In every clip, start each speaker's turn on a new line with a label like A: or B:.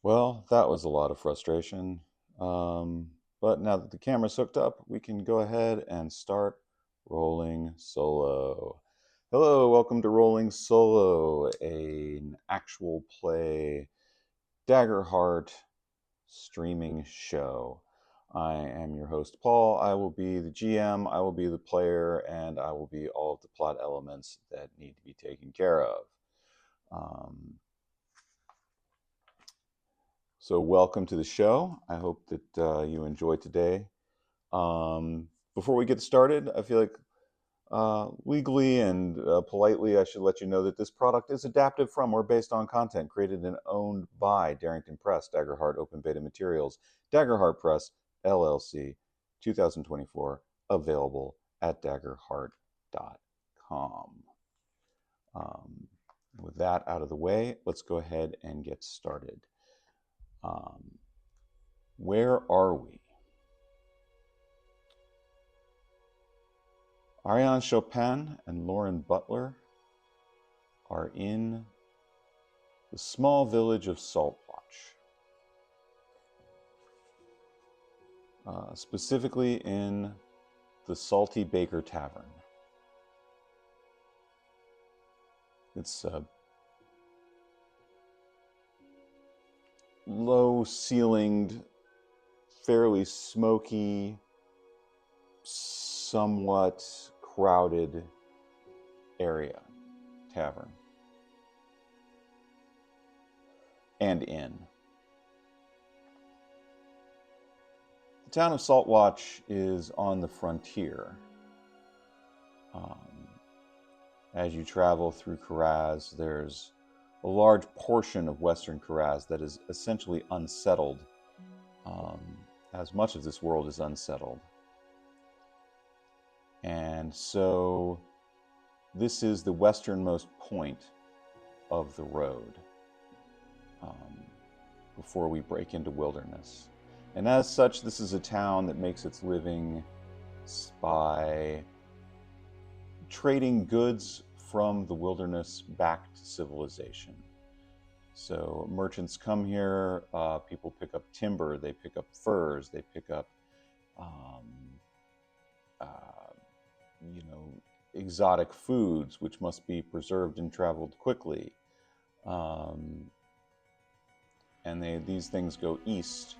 A: Well, that was a lot of frustration. But now that the camera's hooked up, we can go ahead and start rolling solo. Hello, welcome to Rolling Solo, an actual play Daggerheart streaming show. I am your host, Paul. I will be the GM, I will be the player, and I will be all of the plot elements that need to be taken care of. Um, So, welcome to the show. I hope that you enjoy today. Before we get started, I feel like legally and politely, I should let you know that this product is adapted from or based on content created and owned by Darrington Press, Daggerheart Open Beta Materials, Daggerheart Press, LLC, 2024, available at daggerheart.com. Um, with that out of the way, let's go ahead and get started. Um, where are we? Auriane Chopin and Lauren Butler are in the small village of Saltwatch, specifically in the Salty Baker Tavern. It's a low-ceilinged, fairly smoky, somewhat crowded area, tavern, and inn. The town of Saltwatch is on the frontier. As you travel through Karaz, there's a large portion of western Karaz that is essentially unsettled, as much of this world is unsettled. And so this is the westernmost point of the road before we break into wilderness. And as such, this is a town that makes its living by trading goods from the wilderness back to civilization. So merchants come here, people pick up timber, they pick up furs, they pick up, exotic foods, which must be preserved and traveled quickly. And these things go east.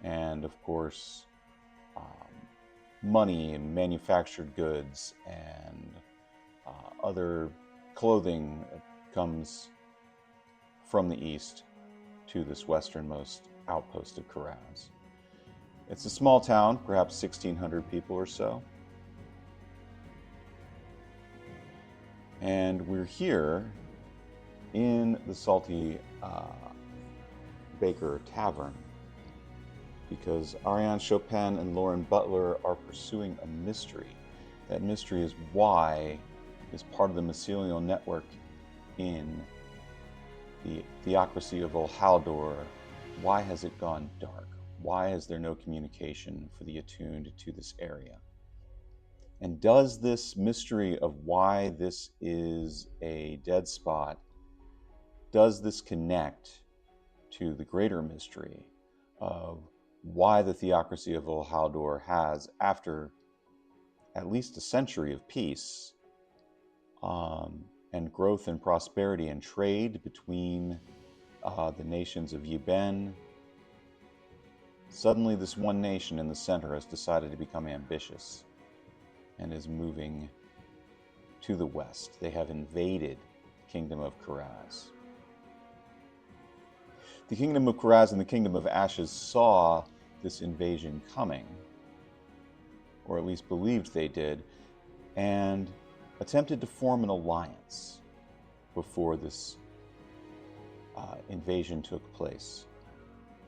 A: And of course, money and manufactured goods and other clothing comes from the east to this westernmost outpost of Karaz. It's a small town, perhaps 1,600 people or so. And we're here in the Salty Baker Tavern because Auriane Chopin and Lauren Butler are pursuing a mystery. That mystery is why, as part of the mycelial network in the theocracy of Olhaldor, why has it gone dark? Why is there no communication for the attuned to this area? And does this mystery of why this is a dead spot, does this connect to the greater mystery of why the theocracy of Olhaldor has, after at least a century of peace and growth and prosperity and trade between the nations of Yeben, suddenly this one nation in the center has decided to become ambitious and is moving to the west. They have invaded the Kingdom of Karaz. The Kingdom of Karaz and the Kingdom of Ashes saw this invasion coming, or at least believed they did, and attempted to form an alliance before this invasion took place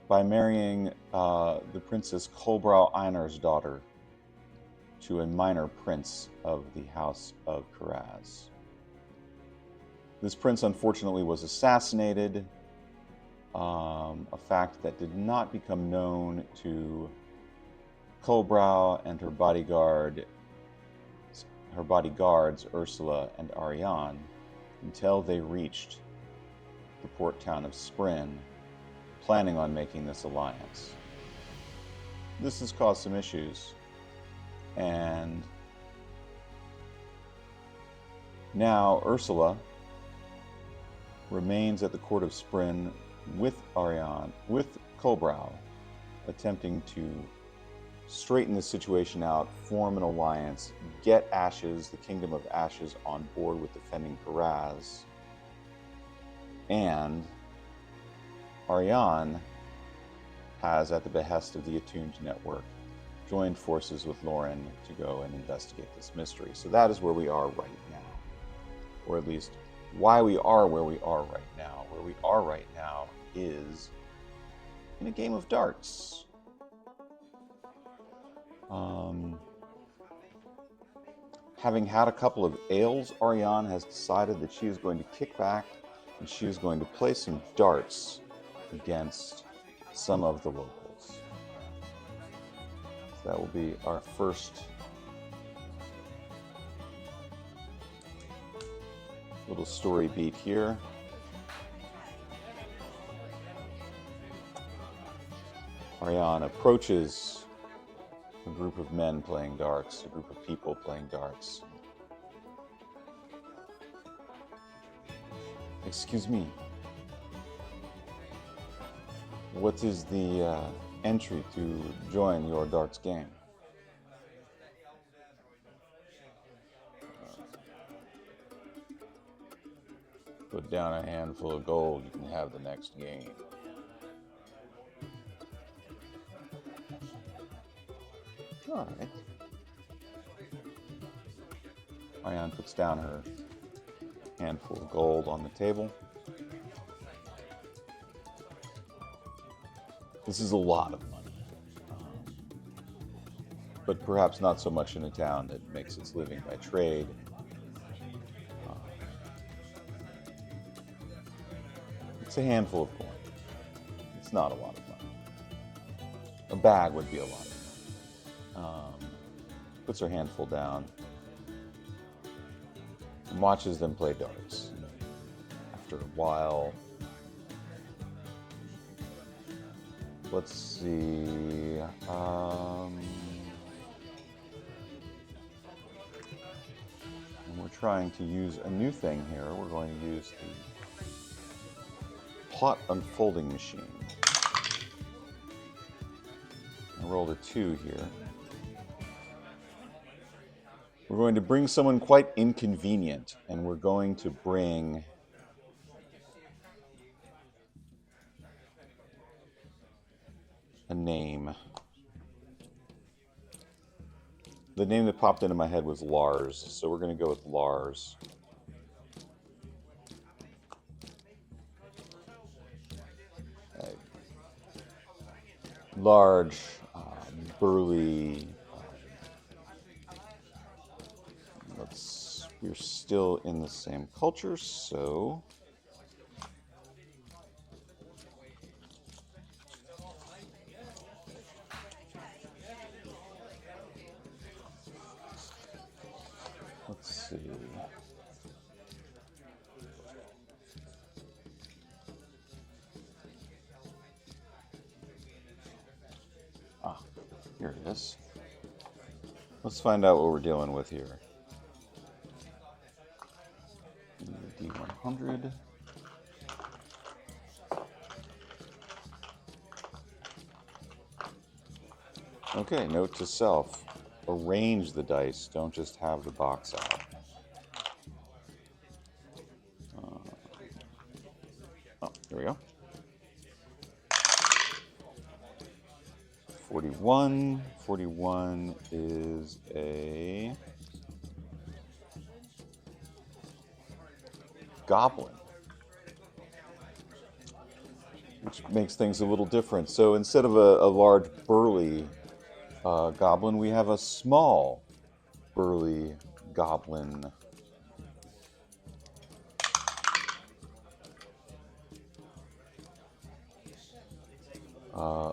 A: by marrying the Princess Kolbrau Einar's daughter to a minor prince of the House of Karaz. This prince unfortunately was assassinated, a fact that did not become known to Kolbrau and her bodyguards Ursula and Auriane, until they reached the port town of Sprin, planning on making this alliance. This has caused some issues, and now Ursula remains at the court of Sprin with Auriane, with Kolbrow, attempting to straighten the situation out, form an alliance, get Ashes, the Kingdom of Ashes, on board with defending Faraz. And Auriane has, at the behest of the Attuned Network, joined forces with Lauren to go and investigate this mystery. So that is where we are right now. Or at least, why we are where we are right now. Where we are right now is in a game of darts. Having had a couple of ales, Auriane has decided that she is going to kick back and she is going to play some darts against some of the locals. So that will be our first little story beat here. Auriane approaches a group of men playing darts, a group of people playing darts. Excuse me. What is the entry to join your darts game? Put down a handful of gold, you can have the next game. All right. Auriane puts down her handful of gold on the table. This is a lot of money, but perhaps not so much in a town that makes its living by trade. It's a handful of coin. It's not a lot of money. A bag would be a lot of money. Puts her handful down and watches them play darts. After a while, let's see. And we're trying to use a new thing here. We're going to use the plot unfolding machine. I rolled a 2 here. We're going to bring someone quite inconvenient, and we're going to bring a name. The name that popped into my head was Lars, so we're going to go with Lars. A large, burly. We're still in the same culture, so let's see. Here it is. Let's find out what we're dealing with here. D100. Okay, note to self. Arrange the dice, don't just have the box out. Here we go. 41. 41 is a goblin, which makes things a little different. So instead of a large burly goblin, we have a small burly goblin.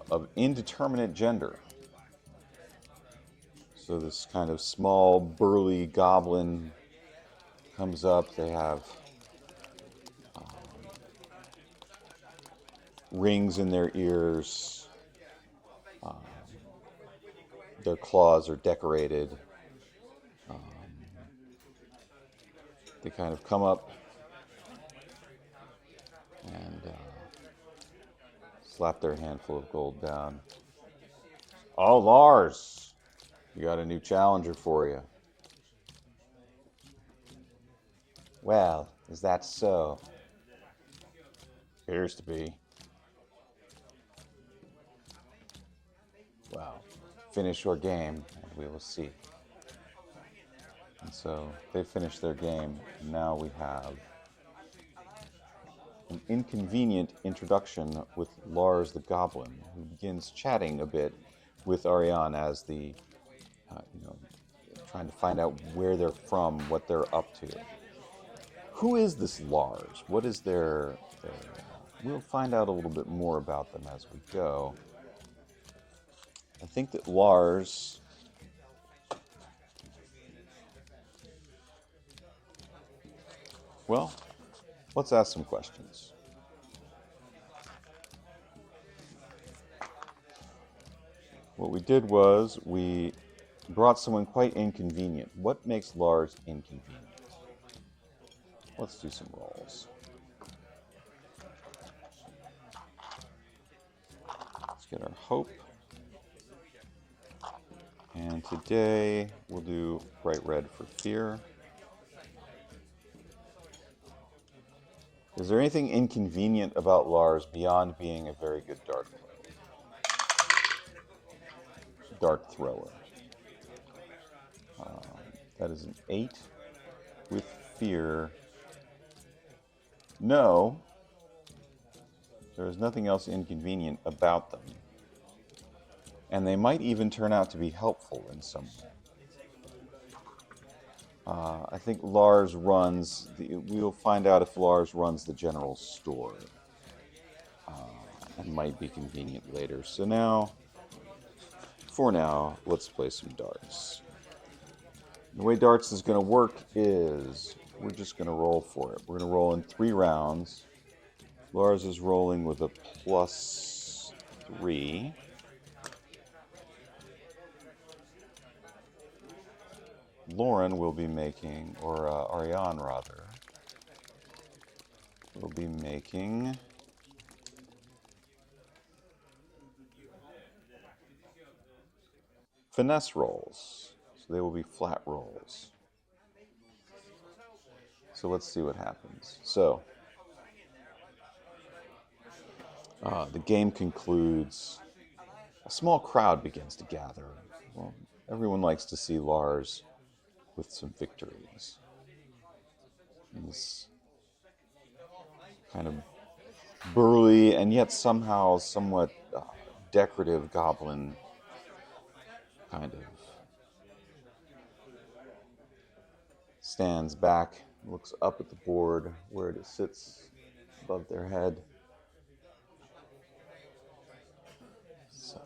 A: Of indeterminate gender. So this kind of small burly goblin comes up. They have rings in their ears. Their claws are decorated. They kind of come up and slap their handful of gold down. Oh, Lars, you got a new challenger for you. Well, is that so? Appears to be. Well, finish your game and we will see. And so they finished their game, and now we have an inconvenient introduction with Lars the Goblin, who begins chatting a bit with Auriane as the, trying to find out where they're from, what they're up to. Who is this Lars? What is their we'll find out a little bit more about them as we go. I think that Lars... Well, let's ask some questions. What we did was we brought someone quite inconvenient. What makes Lars inconvenient? Let's do some rolls. Let's get our hope. And today we'll do bright red for fear. Is there anything inconvenient about Lars beyond being a very good dart thrower? That is an 8 with fear. No, there is nothing else inconvenient about them. And they might even turn out to be helpful in some way. I think Lars runs, we'll find out if Lars runs the general store. It might be convenient later. So now, for now, let's play some darts. The way darts is going to work is we're just going to roll for it. We're going to roll in 3 rounds. Lars is rolling with a +3. Lauren will be making, or Auriane rather, will be making finesse rolls. So they will be flat rolls. So let's see what happens. So the game concludes. A small crowd begins to gather. Well, everyone likes to see Lars with some victories. This kind of burly and yet somehow somewhat decorative goblin kind of stands back, looks up at the board where it sits above their head. So,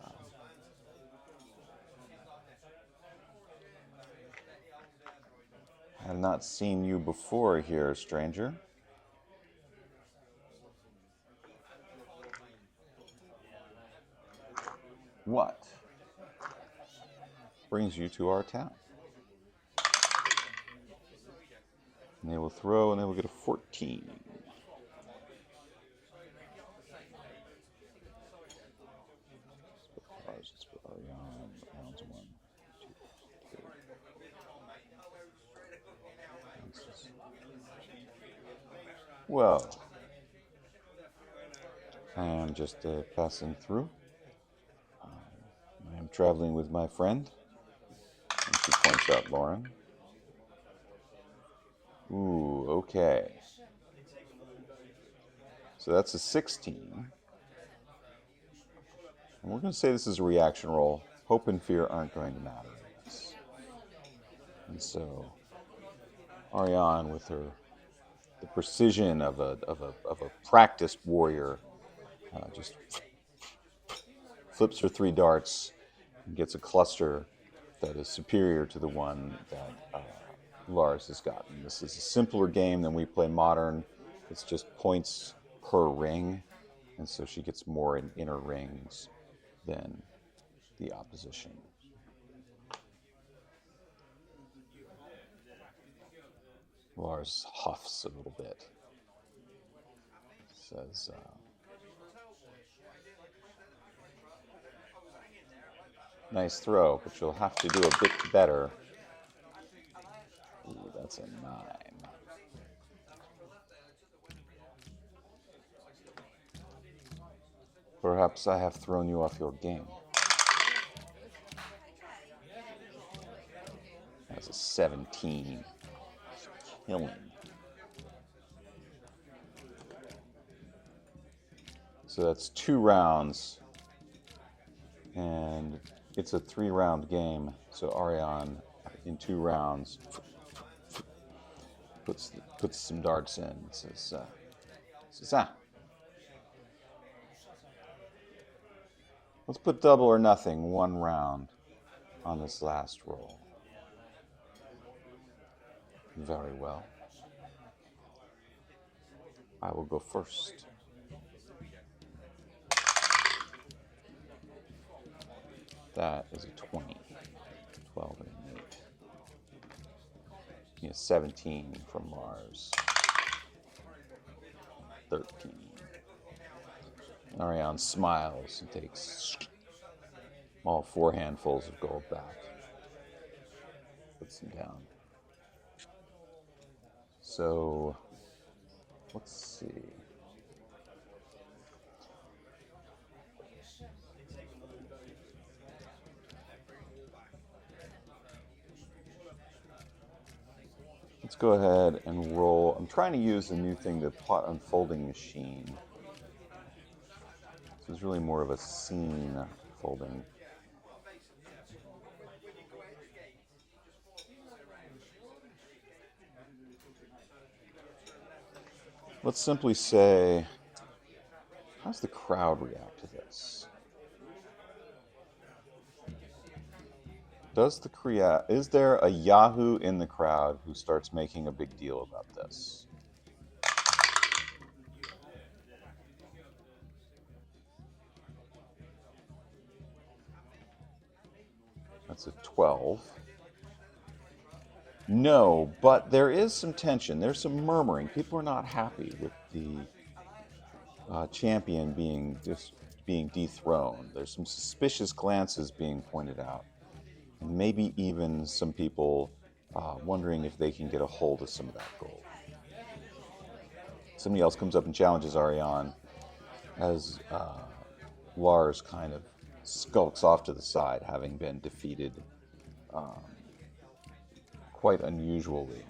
A: I have not seen you before here, stranger. What brings you to our town? And they will throw, and they will get a 14. Well, I am just passing through. I am traveling with my friend. And she points out Lauren. Ooh, okay. So that's a 16. And we're going to say this is a reaction roll. Hope and fear aren't going to matter in this. And so, Auriane, with the precision of a practiced warrior, just flips her 3 darts and gets a cluster that is superior to the one that Lars has gotten. This is a simpler game than we play modern. It's just points per ring. And so she gets more in inner rings than the opposition. Lars huffs a little bit. Says, nice throw, but you'll have to do a bit better. Ooh, that's a 9. Perhaps I have thrown you off your game. That's a 17. Killing. So that's 2 rounds. And it's a 3-round game. So Auriane, in 2 rounds, puts some darts in. Says, let's put double or nothing 1 round on this last roll. Very well. I will go first. That is a 20. 12 and an 8. Yeah, 17 from Lars. 13. Auriane smiles and takes all 4 handfuls of gold back. Puts them down. So, let's see. Let's go ahead and roll. I'm trying to use a new thing, the plot unfolding machine. This is really more of a scene folding. Let's simply say, how does the crowd react to this? Is there a Yahoo in the crowd who starts making a big deal about this? That's a 12. No, but there is some tension. There's some murmuring. People are not happy with the champion being dethroned. There's some suspicious glances being pointed out. And maybe even some people wondering if they can get a hold of some of that gold. Somebody else comes up and challenges Auriane as Lars kind of skulks off to the side, having been defeated quite unusually.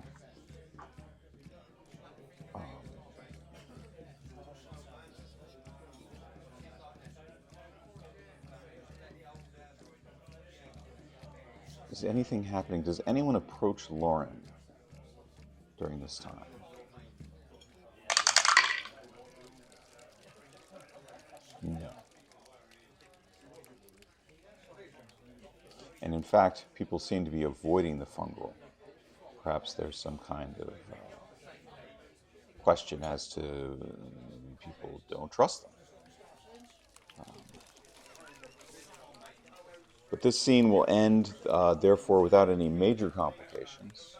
A: Is anything happening? Does anyone approach Lauren during this time? No. And in fact, people seem to be avoiding the fungal. Perhaps there's some kind of question as to people don't trust them. But this scene will end, therefore, without any major complications.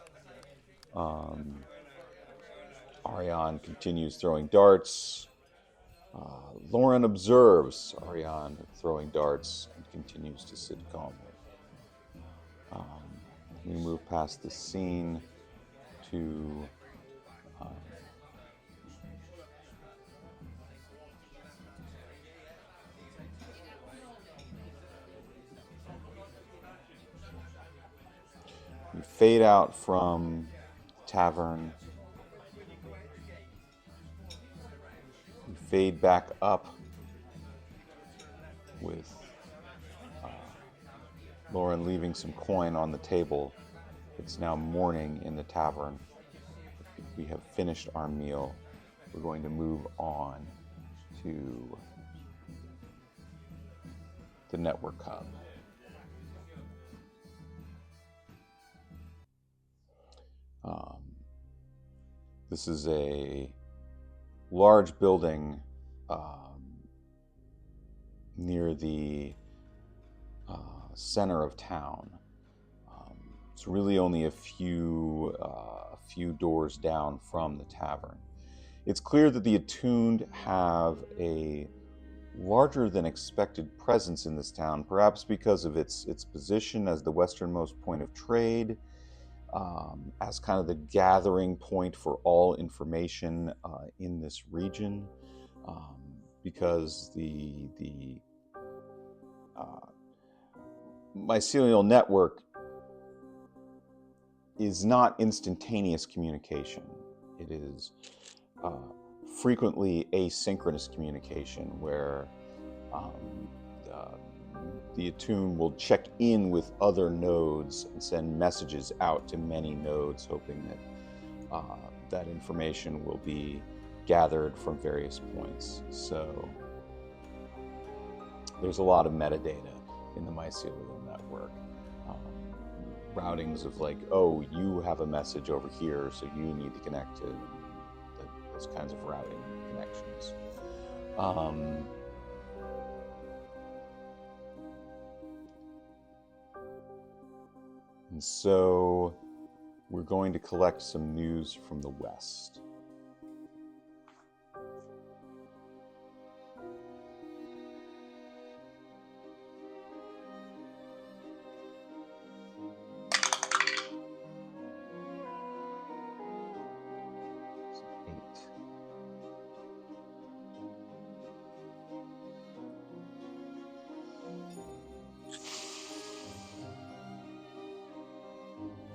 A: Auriane continues throwing darts. Lauren observes Auriane throwing darts and continues to sit calmly. We move past this scene to we fade out from tavern. We fade back up with Lauren leaving some coin on the table. It's now morning in the tavern. We have finished our meal. We're going to move on to the network hub. This is a large building near the center of town. It's really only a few doors down from the tavern. It's clear that the attuned have a larger than expected presence in this town, perhaps because of its position as the westernmost point of trade, as kind of the gathering point for all information in this region, because the mycelial network is not instantaneous communication. It is frequently asynchronous communication, where the attune will check in with other nodes and send messages out to many nodes, hoping that that information will be gathered from various points. So there's a lot of metadata in the mycelial network. Routings of like, oh, you have a message over here, so you need to connect to those kinds of routing connections. And so we're going to collect some news from the west.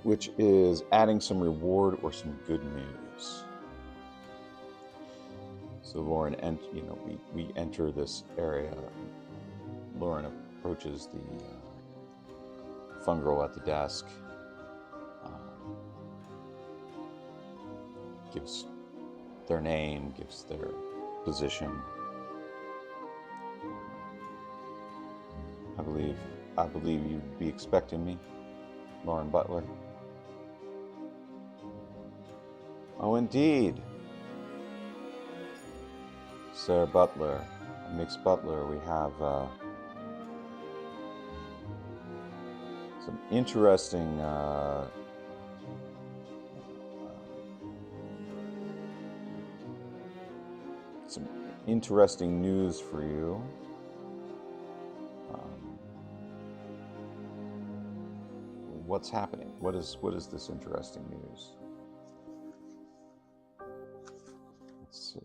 A: Which is adding some reward or some good news. So Lauren, we enter this area. Lauren approaches the fungal at the desk, gives their name, gives their position. I believe you'd be expecting me, Lauren Butler. Oh, indeed. Sarah Butler, Mix Butler, we have some interesting news for you. What's happening? What is this interesting news? Let's see.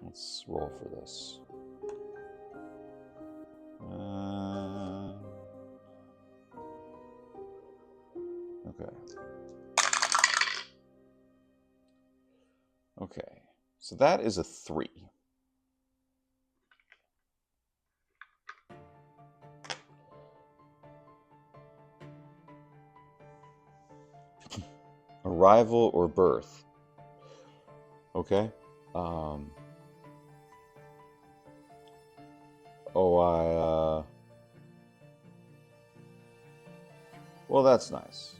A: Let's roll for this. Okay. Okay. So that is a 3. Arrival or birth. Okay. Well, that's nice.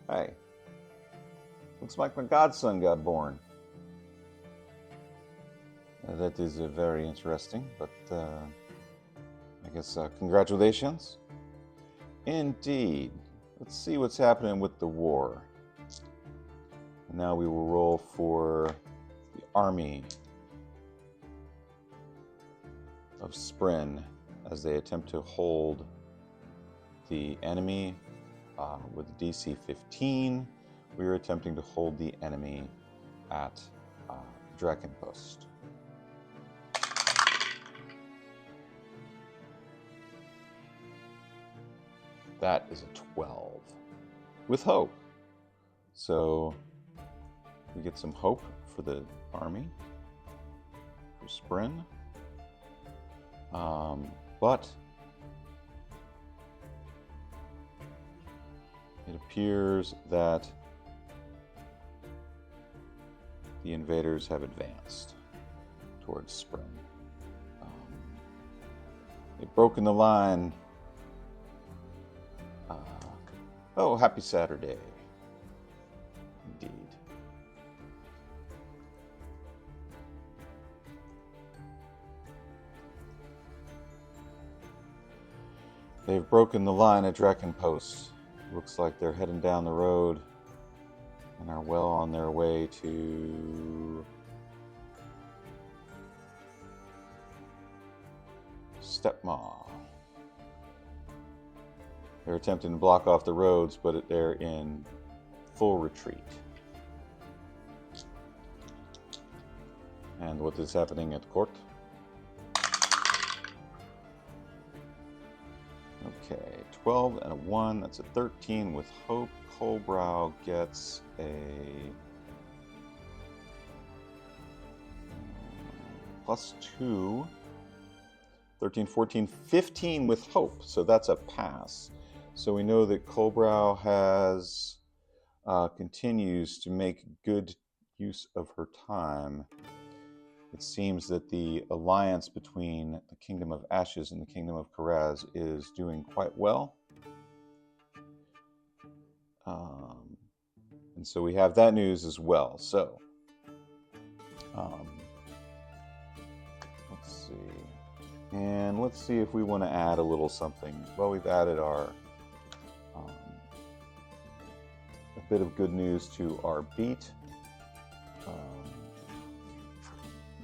A: Hey. Looks like my godson got born. That is very interesting, but I guess congratulations. Indeed. Let's see what's happening with the war. Now we will roll for the army of Sprin as they attempt to hold the enemy with DC 15. We are attempting to hold the enemy at Dreckenpost. That is a 12. With hope. So we get some hope for the army, for Sprin. But it appears that the invaders have advanced towards Sprin. They've broken the line. Oh, happy Saturday. Indeed. They've broken the line at Draken Post. Looks like they're heading down the road and are well on their way to Stepmaw. They're attempting to block off the roads, but they're in full retreat. And what is happening at court? Okay, 12 and a 1. That's a 13 with hope. Colbrow gets a +2. 13, 14, 15 with hope. So that's a pass. So we know that Colbrow has continues to make good use of her time. It seems that the alliance between the Kingdom of Ashes and the Kingdom of Karaz is doing quite well. And so we have that news as well. So, let's see. And let's see if we want to add a little something. Well, we've added our a bit of good news to our beat.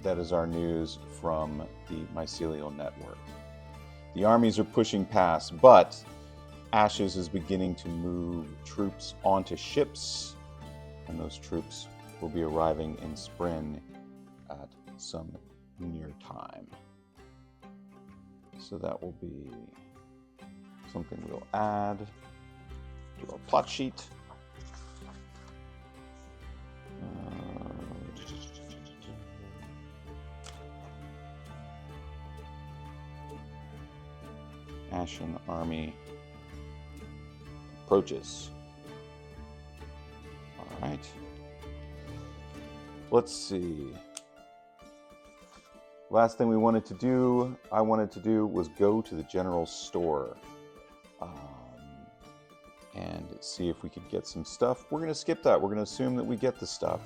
A: That is our news from the mycelial network. The armies are pushing past, but Ashes is beginning to move troops onto ships, and those troops will be arriving in Spring at some near time. So that will be something we'll add to our plot sheet. Ashen army approaches. All right. Let's see. Last thing I wanted to do was go to the general store and see if we could get some stuff. We're going to skip that. We're going to assume that we get the stuff.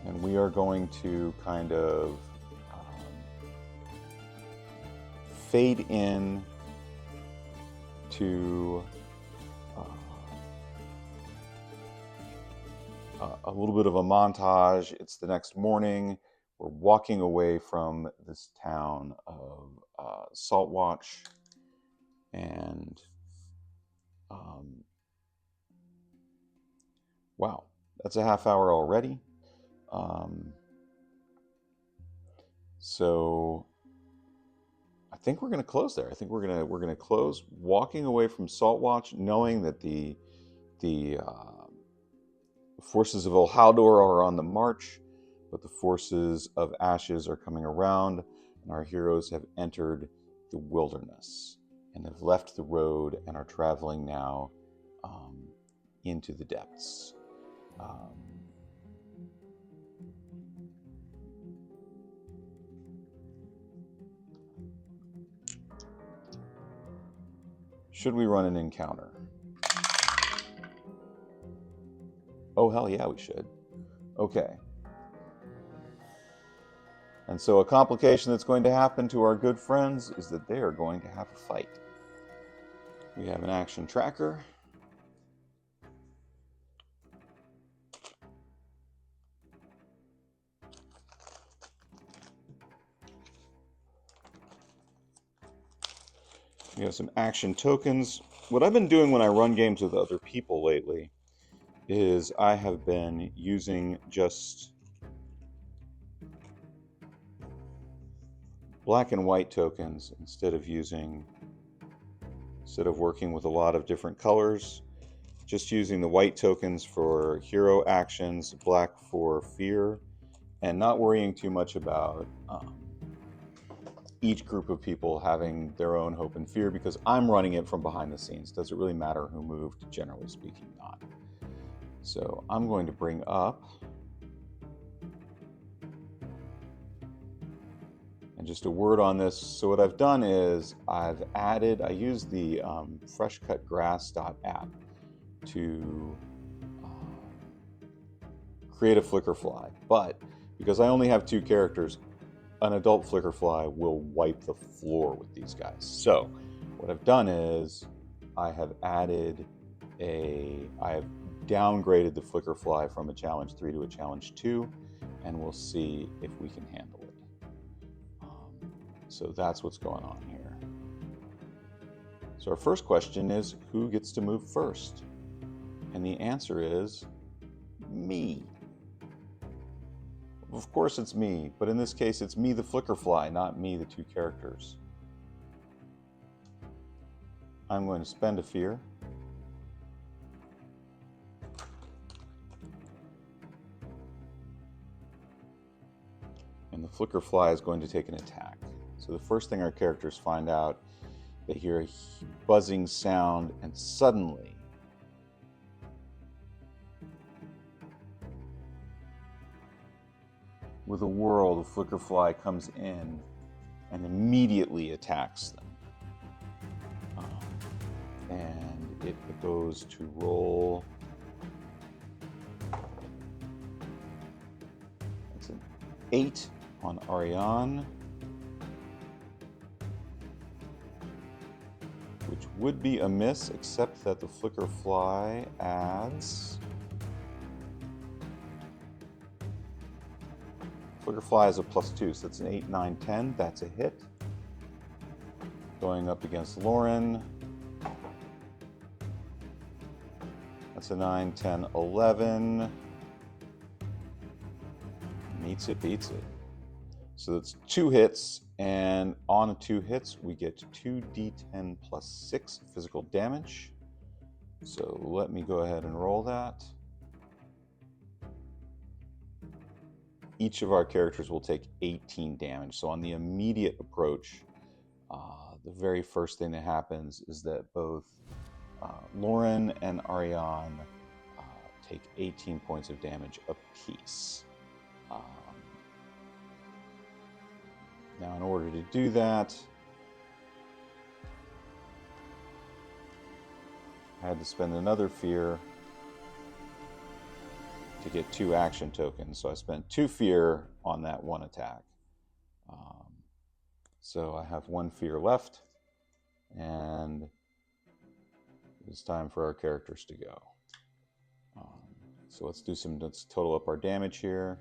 A: And we are going to kind of fade in to a little bit of a montage. It's the next morning. We're walking away from this town of Saltwatch, and wow, that's a half hour already. So I think we're going to close there. I think we're going to close walking away from Saltwatch, knowing that the forces of Ol Haldor are on the march, but the forces of Ashes are coming around, and our heroes have entered the wilderness and have left the road and are traveling now into the depths. Should we run an encounter? Oh, hell yeah, we should. Okay. And so a complication that's going to happen to our good friends is that they are going to have a fight. We have an action tracker. We have some action tokens. What I've been doing when I run games with other people lately is I have been using just black and white tokens instead of working with a lot of different colors, just using the white tokens for hero actions, black for fear, and not worrying too much about each group of people having their own hope and fear, because I'm running it from behind the scenes. Does it really matter who moved? Generally speaking, not. So I'm going to bring up And just a word on this. So what I've done is I used the freshcutgrass.app to create a flicker fly. But because I only have 2 characters, an adult flicker fly will wipe the floor with these guys. So what I've done is I have downgraded the flicker fly from a challenge 3 to a challenge 2, and we'll see if we can handle it. So that's what's going on here. So our first question is, who gets to move first? And the answer is me. Of course it's me, but in this case it's me the flicker fly, not me the 2 characters. I'm going to spend a fear. And the flicker fly is going to take an attack. So the first thing our characters find out, they hear a buzzing sound, and suddenly with a whirl, the flicker fly comes in and immediately attacks them. And it goes to roll. It's an 8 on Auriane, which would be a miss, except that the flicker fly adds. Flicker fly is a +2, so that's an 8, 9, 10. That's a hit. Going up against Lauren. That's a 9, 10, 11. Meets it, beats it. So that's 2 hits, and on 2 hits, we get 2d10 plus 6 physical damage. So let me go ahead and roll that. Each of our characters will take 18 damage. So on the immediate approach, the very first thing that happens is that both Lauren and Auriane take 18 points of damage apiece. Now, in order to do that, I had to spend another fear to get 2 action tokens. So I spent 2 fear on that 1 attack. So I have 1 fear left, and it's time for our characters to go. So let's total up our damage here.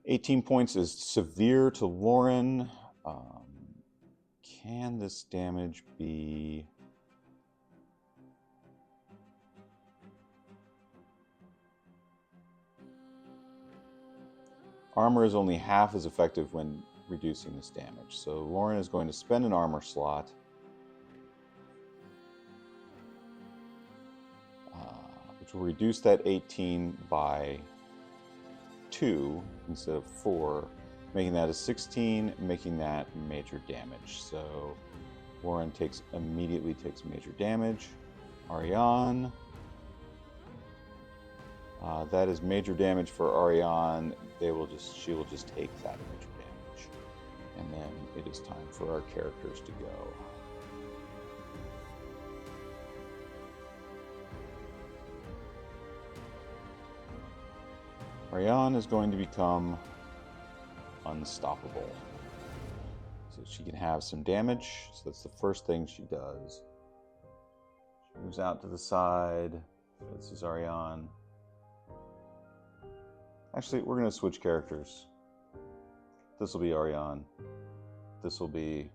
A: 18 points is severe to Lauren. Can this damage be... Armor is only half as effective when reducing this damage. So Lauren is going to spend an armor slot. Which will reduce that 18 by 2 instead of 4, making that a 16, making that major damage. So Lauren immediately takes major damage. Auriane. That is major damage for Auriane. She will just take that major damage. And then it is time for our characters to go. Auriane is going to become unstoppable. So she can have some damage. So that's the first thing she does. She moves out to the side. This is Auriane. Actually, we're going to switch characters. This will be Auriane. This will be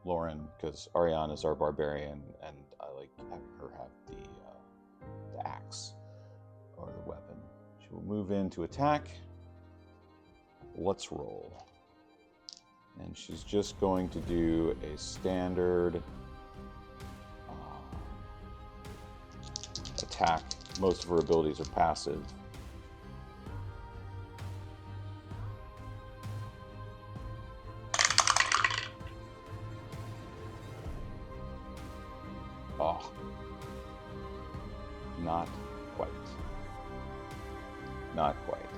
A: Lauren, because Auriane is our barbarian, and I like having her have the axe or the weapon. She will move in to attack. Let's roll. And she's just going to do a standard attack. Most of her abilities are passive. Oh, not quite. Not quite.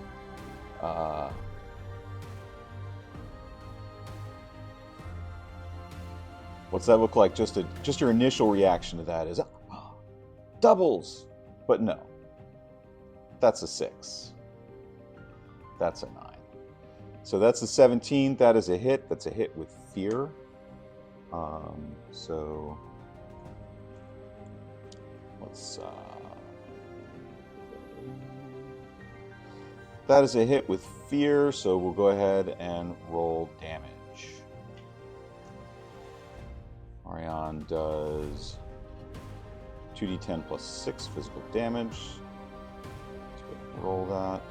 A: What's that look like? Just your initial reaction to that is doubles, but no. That's a 6. That's a 9. So that's a 17. That is a hit. That's a hit with fear. So let's. That is a hit with fear. So we'll go ahead and roll damage. Auriane does 2d10 plus 6 physical damage. Let's go ahead and roll that.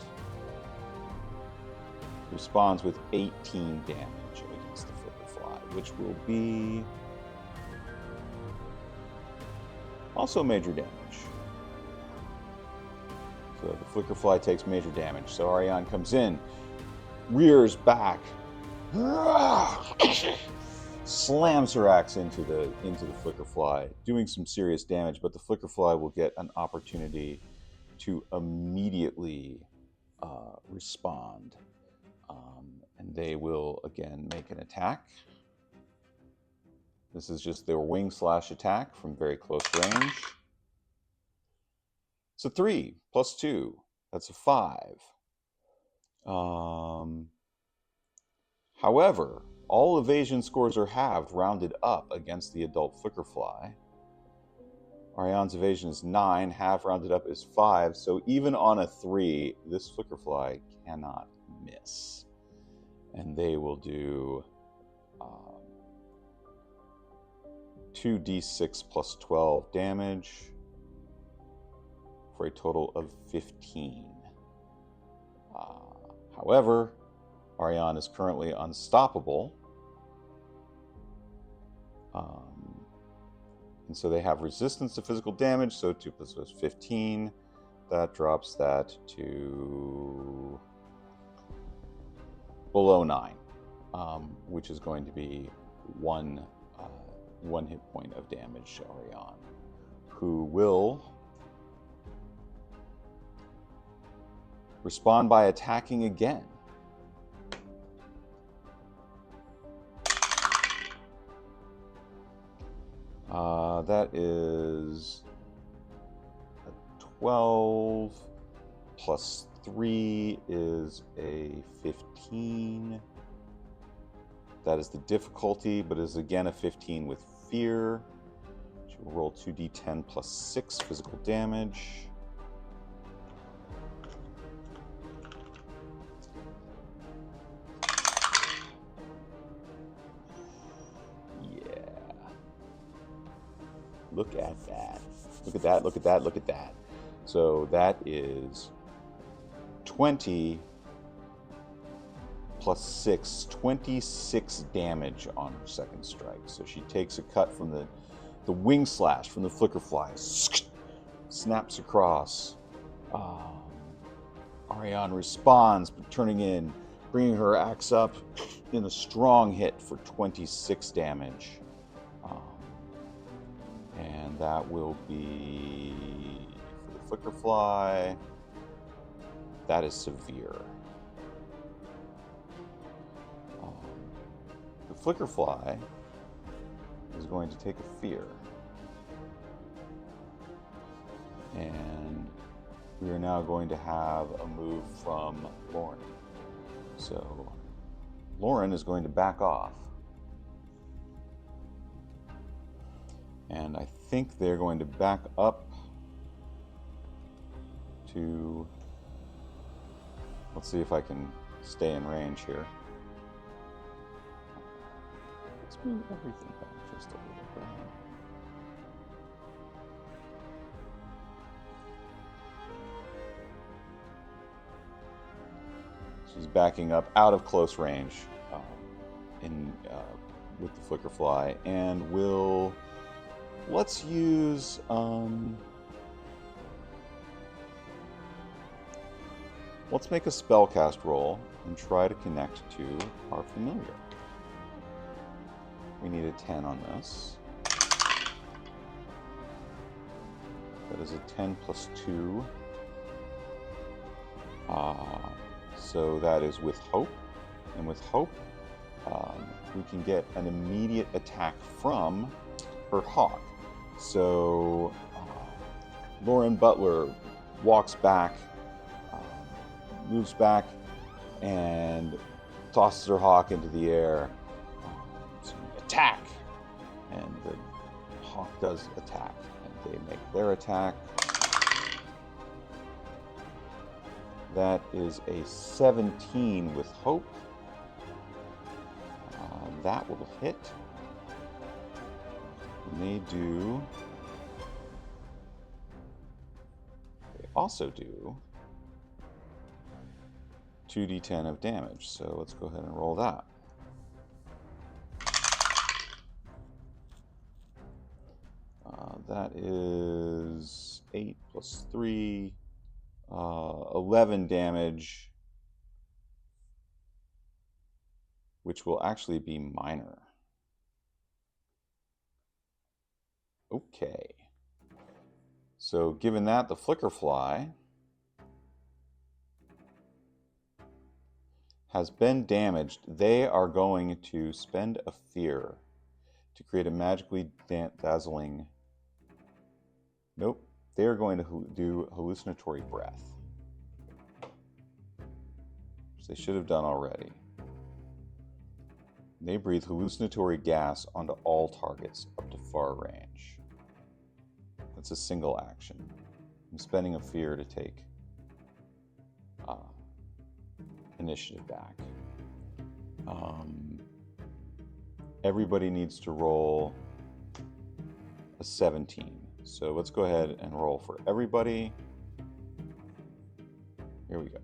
A: Responds with 18 damage against the flicker fly, which will be also major damage. So the flicker fly takes major damage. So Auriane comes in, rears back, slams her axe into the flicker fly, doing some serious damage. But the flicker fly will get an opportunity to immediately respond. And they will, again, make an attack. This is just their wing slash attack from very close range. It's a 3 plus 2. That's a 5. However, all evasion scores are halved, rounded up against the adult flicker fly. Auriane's evasion is 9, half rounded up is 5. So even on a 3, this flicker fly cannot miss. And they will do 2d6 plus 12 damage for a total of 15. However, Auriane is currently unstoppable. And so they have resistance to physical damage, so 2 plus 2 is 15. That drops that to below 9, which is going to be one hit point of damage to Auriane, who will respond by attacking again. That is a 12 plus 3 is a 15. That is the difficulty, but is again a 15 with fear. She will roll 2d10 plus 6 physical damage. Look at that. Look at that, look at that, look at that. So that is 20 plus 6, 26 damage on her second strike. So she takes a cut from the wing slash from the flicker fly. Snaps across. Auriane responds, but turning in, bringing her axe up in a strong hit for 26 damage. And that will be for the flicker fly. That is severe. The flicker fly is going to take a fear. And we are now going to have a move from Lauren. So Lauren is going to back off. And I think they're going to back up to... Let's see if I can stay in range here. Let's move everything back just a little bit. She's backing up out of close range with the flicker fly, and will... Let's use let's make a spellcast roll and try to connect to our familiar. We need a 10 on this. That is a 10 plus 2. So that is with hope. And with hope, we can get an immediate attack from her hawk. So Lauren Butler walks back, moves back, and tosses her hawk into the air. So attack! And the hawk does attack. And they make their attack. That is a 17 with hope. That will hit. And they also do 2d10 of damage. So let's go ahead and roll that. That is 8 plus 3, 11 damage, which will actually be minor. Okay. So given that, the Flickerfly has been damaged. They are going to spend a fear to create a magically dazzling... Nope. They are going to do hallucinatory breath, which they should have done already. They breathe hallucinatory gas onto all targets up to far range. That's a single action. I'm spending a fear to take initiative back. Everybody needs to roll a 17. So let's go ahead and roll for everybody. Here we go.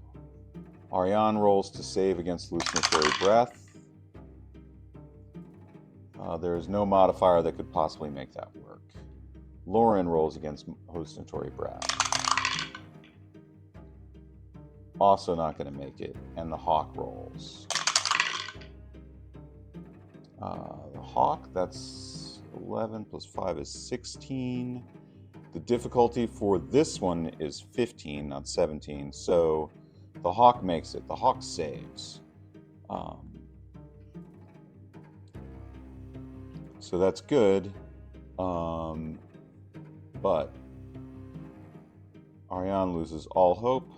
A: Auriane rolls to save against hallucinatory breath. There is no modifier that could possibly make that work. Lauren rolls against hallucinatory breath. Also not going to make it. And the hawk rolls. The hawk, that's 11 plus 5 is 16. The difficulty for this one is 15, not 17. So the hawk makes it. The hawk saves. So that's good. But Auriane loses all hope.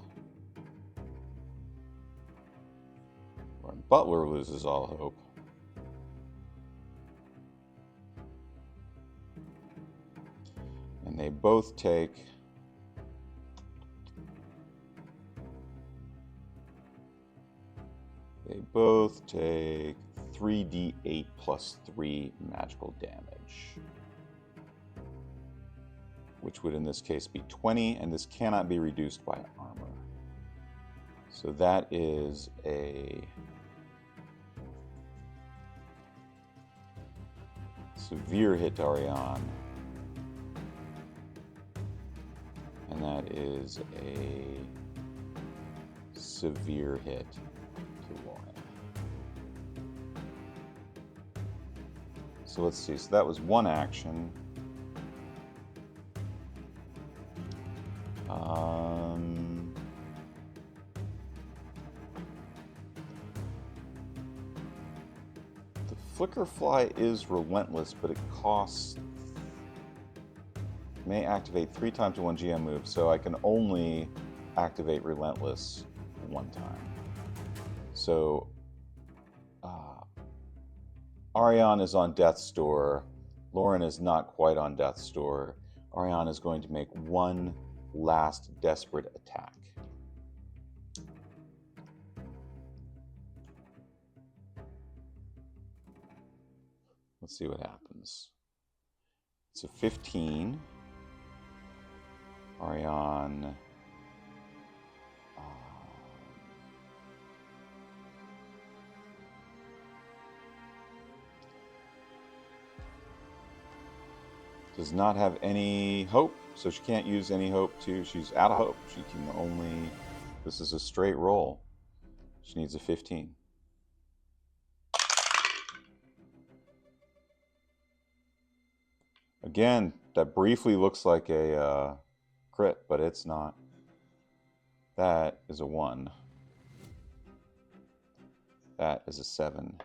A: Butler loses all hope. And they both take 3d8 plus 3 magical damage, which would in this case be 20, and this cannot be reduced by armor. So that is a severe hit to Auriane. And that is a severe hit to Lauren. So let's see. So that was one action. The Flickerfly is relentless, but it costs... may activate 3 times in 1 GM move, so I can only activate Relentless 1 time. So, Auriane is on Death's Door. Lauren is not quite on Death's Door. Auriane is going to make one last desperate attack. Let's see what happens. It's a 15. Auriane does not have any hope, so she can't use any hope she's out of hope. She can only, this is a straight roll. She needs a 15. Again, that briefly looks like a crit, but it's not. That is a 1. That is a 7.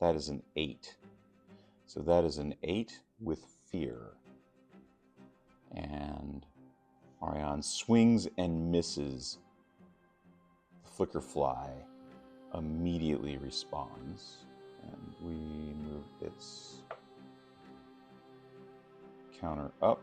A: That is an 8. So that is an 8 with fear. And Auriane swings and misses. The flicker fly immediately responds. And we move its counter up.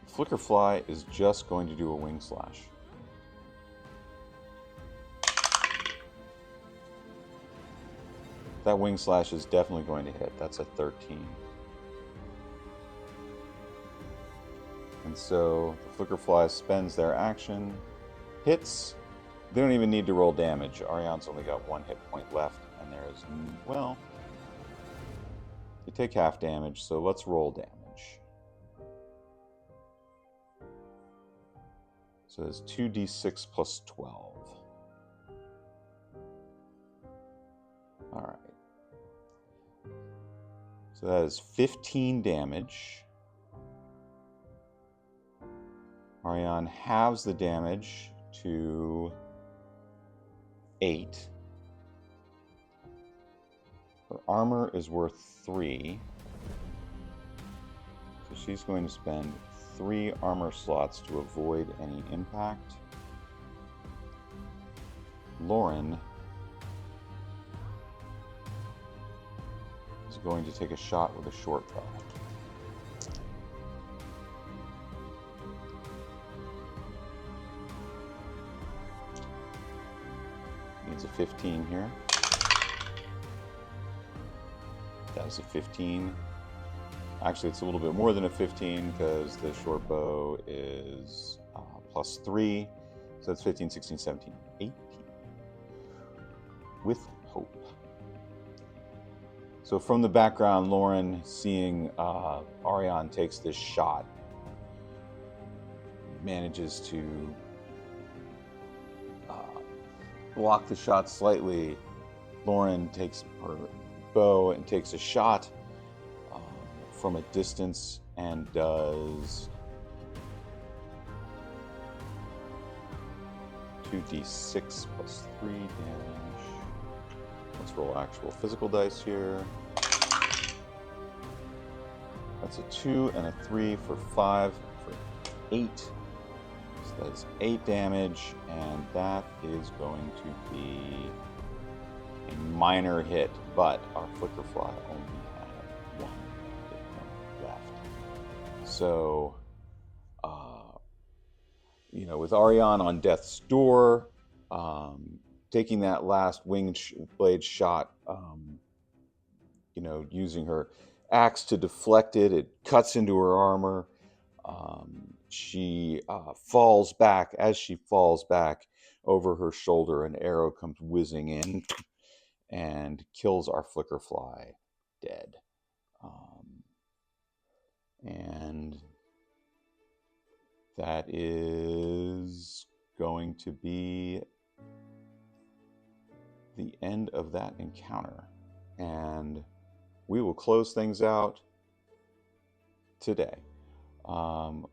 A: Flicker fly is just going to do a wing slash. That wing slash is definitely going to hit. That's a 13. And so the flicker fly spends their action, hits. They don't even need to roll damage. Auriane's only got 1 hit point left, and there's, well, they take half damage, so let's roll damage. So it's 2d6 plus 12. All right. So that is 15 damage. Auriane halves the damage to 8. Her armor is worth 3. So she's going to spend 3 armor slots to avoid any impact. Lauren is going to take a shot with a short bow. Needs a 15 here. That is a 15. Actually, it's a little bit more than a 15 because the short bow is plus 3. So it's 15, 16, 17, 18. With hope. So from the background, Lauren, seeing Auriane takes this shot, manages to block the shot slightly. Lauren takes her bow and takes a shot from a distance and does 2d6 plus 3 damage. Let's roll actual physical dice here. That's a 2 and a 3 for 5 for 8. So that is 8 damage, and that is going to be a minor hit, but our flicker fly only had 1 hit point left. So, with Auriane on death's door, taking that last wing blade shot, using her axe to deflect it, it cuts into her armor. She falls back. As she falls back, over her shoulder, an arrow comes whizzing in and kills our flicker fly dead. And that is going to be the end of that encounter. And we will close things out today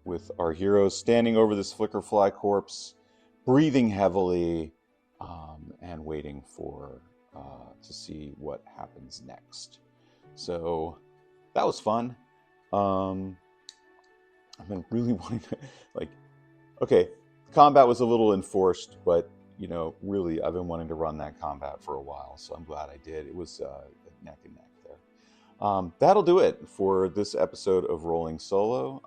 A: with our heroes standing over this flicker fly corpse, breathing heavily, and waiting for to see what happens next. So that was fun. I've been really wanting to, the combat was a little enforced, but really I've been wanting to run that combat for a while, so I'm glad I did. It was neck and neck there. That'll do it for this episode of Rolling Solo.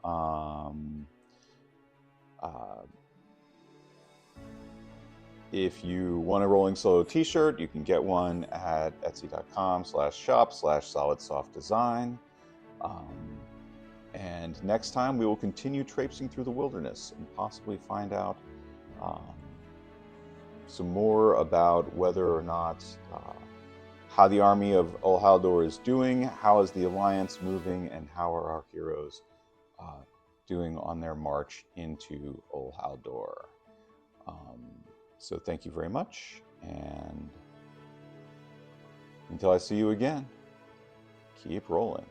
A: If you want a Rolling Solo t-shirt, you can get one at etsy.com/shop/solidsoftdesign. And next time we will continue traipsing through the wilderness and possibly find out some more about whether or not how the army of Ol Haldor is doing, how is the Alliance moving, and how are our heroes doing on their march into Ol Haldor. So thank you very much, and Until I see you again, keep rolling.